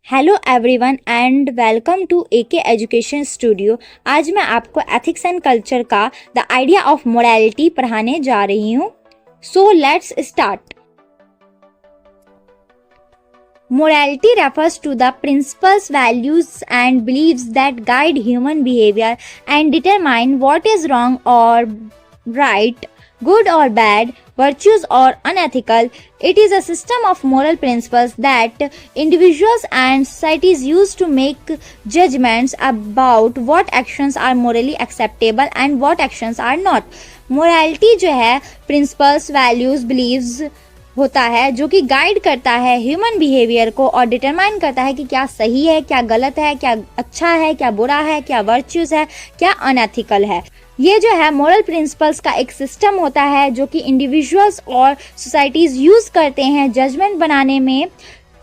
Hello everyone and welcome to AK education studio. आज मैं आपको एथिक्स एंड कल्चर का द आइडिया ऑफ मोरालिटी पढ़ाने जा रही हूँ। So let's start. Morality refers to the principles, values and beliefs that guide human behavior and determine what is wrong or right, good or bad, virtuous or unethical. It is a system of moral principles that individuals and societies use to make judgments about what actions are morally acceptable and what actions are not. Morality जो है principles, values, beliefs होता है जो कि guide करता है human behaviour को और डिटरमाइन करता है कि क्या सही है, क्या गलत है, क्या अच्छा है, क्या बुरा है, क्या वर्च्यूज है, क्या अनएथिकल है। ये जो है मोरल प्रिंसिपल्स का एक सिस्टम होता है जो कि इंडिविजुअल्स और सोसाइटीज यूज करते हैं जजमेंट बनाने में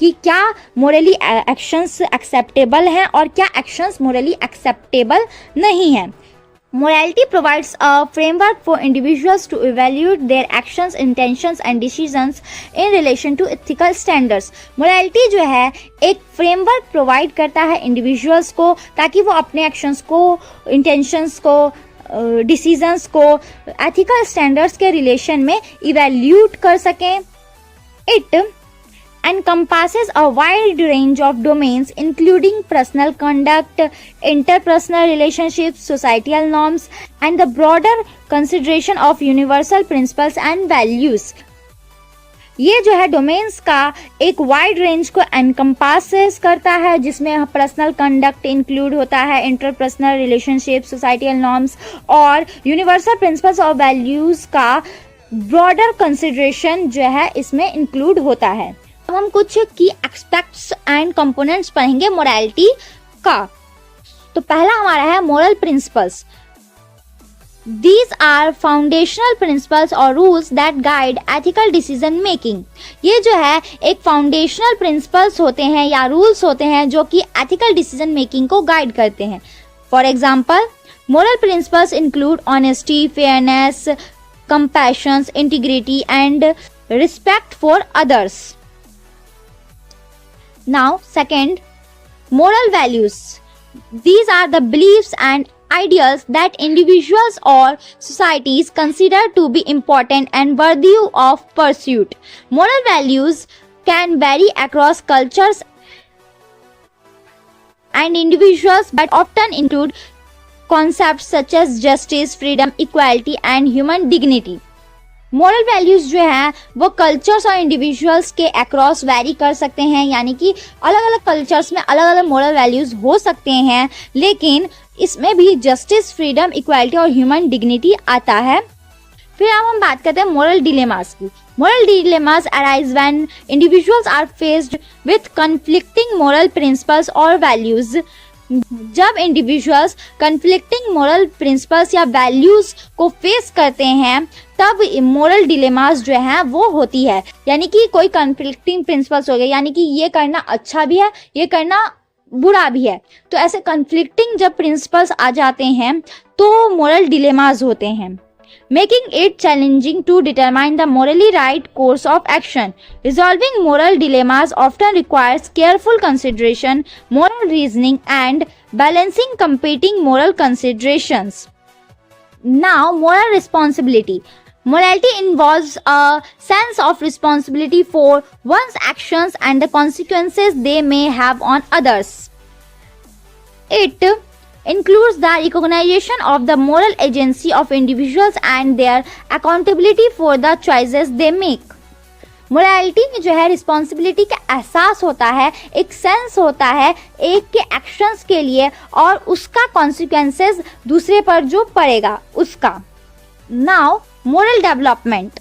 कि क्या मोरली एक्शंस एक्सेप्टेबल हैं और क्या एक्शंस मोरली एक्सेप्टेबल नहीं हैं। Morality provides a framework for individuals to evaluate their actions, intentions and decisions in relation to ethical standards. Morality जो है एक framework provide करता है individuals को ताकि वो अपने actions को, intentions को, decisions को ethical standards के relation में evaluate कर सकें। It encompasses a wide range of domains including personal conduct, interpersonal relationships, societal norms and the broader consideration of universal principles and values. ये जो है डोमेन्स का एक वाइड रेंज को एनकम्पासेस करता है जिसमें पर्सनल कंडक्ट इंक्लूड होता है, इंटरपर्सनल रिलेशनशिप, सोसाइटल नॉर्म्स और यूनिवर्सल प्रिंसिपल्स और वैल्यूज का ब्रॉडर कंसिडरेशन जो है इसमें इंक्लूड होता है। अब हम कुछ की एस्पेक्ट्स एंड कंपोनेंट्स पढ़ेंगे मोरालिटी का। तो पहला हमारा है moral principles. These are foundational principles or rules that guide ethical decision making. ये जो है एक फाउंडेशनल प्रिंसिपल्स होते हैं या रूल्स होते हैं जो कि एथिकल डिसीजन मेकिंग को गाइड करते हैं। For example, moral principles include honesty, fairness, compassion, integrity and respect for others. Now, second, moral values. These are the beliefs and ideals that individuals or societies consider to be important and worthy of pursuit. Moral values can vary across cultures and individuals but often include concepts such as justice, freedom, equality and human dignity. Moral values जो है वो cultures और individuals के across very कर सकते हैं, यानी कि अलग अलग कल्चर्स में अलग अलग मोरल वैल्यूज हो सकते हैं, लेकिन इसमें भी जस्टिस, फ्रीडम, इक्वालिटी और ह्यूमन डिग्निटी आता है। फिर अब हम बात करते हैं मोरल डिलेमास की। Moral dilemmas arise when individuals are faced with conflicting moral principles और वैल्यूज। जब इंडिविजुअल्स कन्फ्लिक्टिंग मोरल प्रिंसिपल्स या वैल्यूज को फेस करते हैं तब मोरल डिलेमास जो है वो होती है, यानी कि कोई कन्फ्लिक्टिंग प्रिंसिपल्स हो गए, यानी कि ये करना अच्छा भी है, ये करना बुरा भी है। तो ऐसे कन्फ्लिक्टिंग जब प्रिंसिपल्स आ जाते हैं तो मोरल डिलेमास होते हैं, making it challenging to determine the morally right course of action. Resolving moral dilemmas often requires careful consideration, moral reasoning, and balancing competing moral considerations. Now, moral responsibility. Morality involves a sense of responsibility for one's actions and the consequences they may have on others. It includes the recognition of the moral agency of individuals and their accountability for the choices they make. Morality में जो है responsibility का एहसास होता है, एक sense होता है एक के एक्शंस के लिए और उसका कॉन्सिक्वेंसेस दूसरे पर जो पड़ेगा उसका। Now moral development.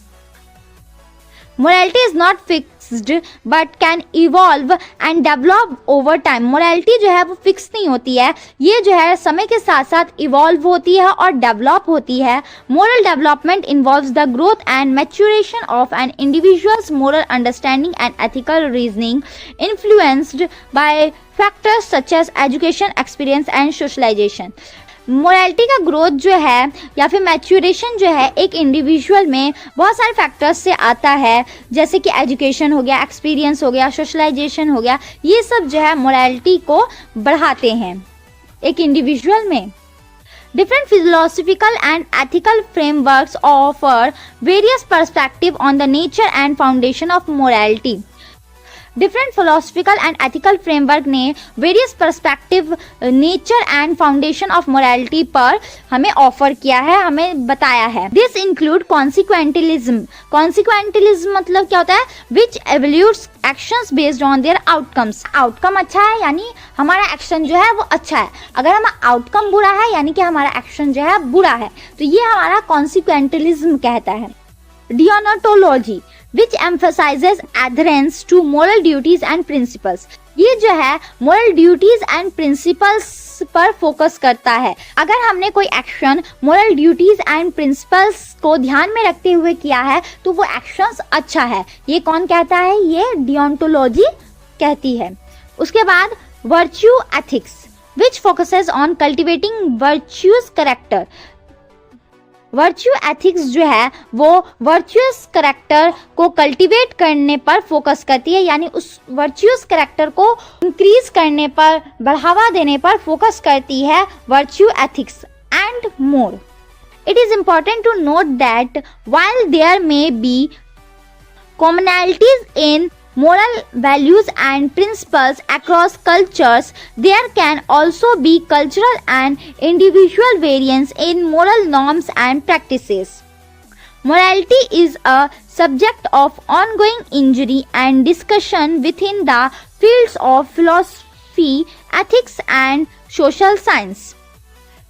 Morality is not fixed but can evolve and develop over time. Morality जो है वो फिक्स नहीं होती है, ये जो है समय के साथ साथ इवॉल्व होती है और डेवलप होती है। Moral development involves the growth and maturation of an individual's moral understanding and ethical reasoning, influenced by factors such as education, experience and socialization. Morality का ग्रोथ जो है या फिर मैच्योरेशन जो है एक इंडिविजुअल में बहुत सारे फैक्टर्स से आता है, जैसे कि एजुकेशन हो गया, एक्सपीरियंस हो गया, सोशलाइजेशन हो गया, ये सब जो है मोरालिटी को बढ़ाते हैं एक इंडिविजुअल में। Different philosophical and ethical frameworks offer various perspectives on the nature and foundation of morality. Different philosophical and ethical framework ने various perspective nature and foundation of morality पर हमें ऑफर किया है, हमें बताया है। This include कॉन्सिक्वेंटलिज्म। कॉन्सिक्वेंटलिज्म मतलब क्या होता है? Which evaluates actions based on their outcomes. Outcome अच्छा है यानी हमारा एक्शन जो है वो अच्छा है, अगर हमारा आउटकम बुरा है यानी कि हमारा एक्शन जो है बुरा है, तो ये हमारा कॉन्सिक्वेंटलिज्म कहता है। डियोनटोलॉजी which emphasizes adherence to moral duties and principles. ये जो है moral duties and principles पर फोकस करता है। अगर हमने कोई action moral duties and principles को ध्यान में रखते हुए किया है तो वो एक्शंस अच्छा है। ये कौन कहता है? ये डियोनटोलॉजी कहती है। उसके बाद virtue ethics which focuses on cultivating virtuous character. Virtue ethics जो है वो वर्चुअस करेक्टर को कल्टीवेट करने पर फोकस करती है, यानी उस वर्चुअस करेक्टर को इंक्रीज करने पर, बढ़ावा देने पर फोकस करती है virtue ethics and more. It is important to note that while there may be commonalities in moral values and principles across cultures, there can also be cultural and individual variance in moral norms and practices. Morality is a subject of ongoing inquiry and discussion within the fields of philosophy, ethics and social science.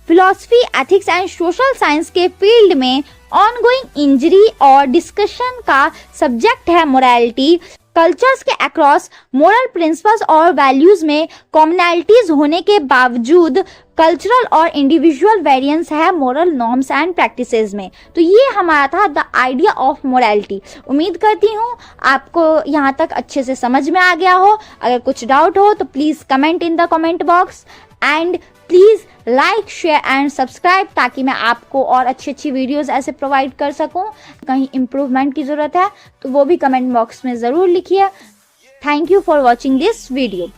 Philosophy, ethics and social science के field में ongoing injury और discussion का subject है morality. Cultures के across moral principles और values में commonalities होने के बावजूद कल्चरल और इंडिविजुअल वेरिएंस है मोरल नॉर्म्स एंड प्रैक्टिसेस में। तो ये हमारा था द आइडिया ऑफ मोरालिटी। उम्मीद करती हूँ आपको यहाँ तक अच्छे से समझ में आ गया हो। अगर कुछ डाउट हो तो please comment in the comment box and please like, share and subscribe, ताकि मैं आपको और अच्छी अच्छी वीडियोस ऐसे प्रोवाइड कर सकूं। कहीं इम्प्रूवमेंट की ज़रूरत है तो वो भी कमेंट बॉक्स में ज़रूर लिखिए। Thank you for watching this video.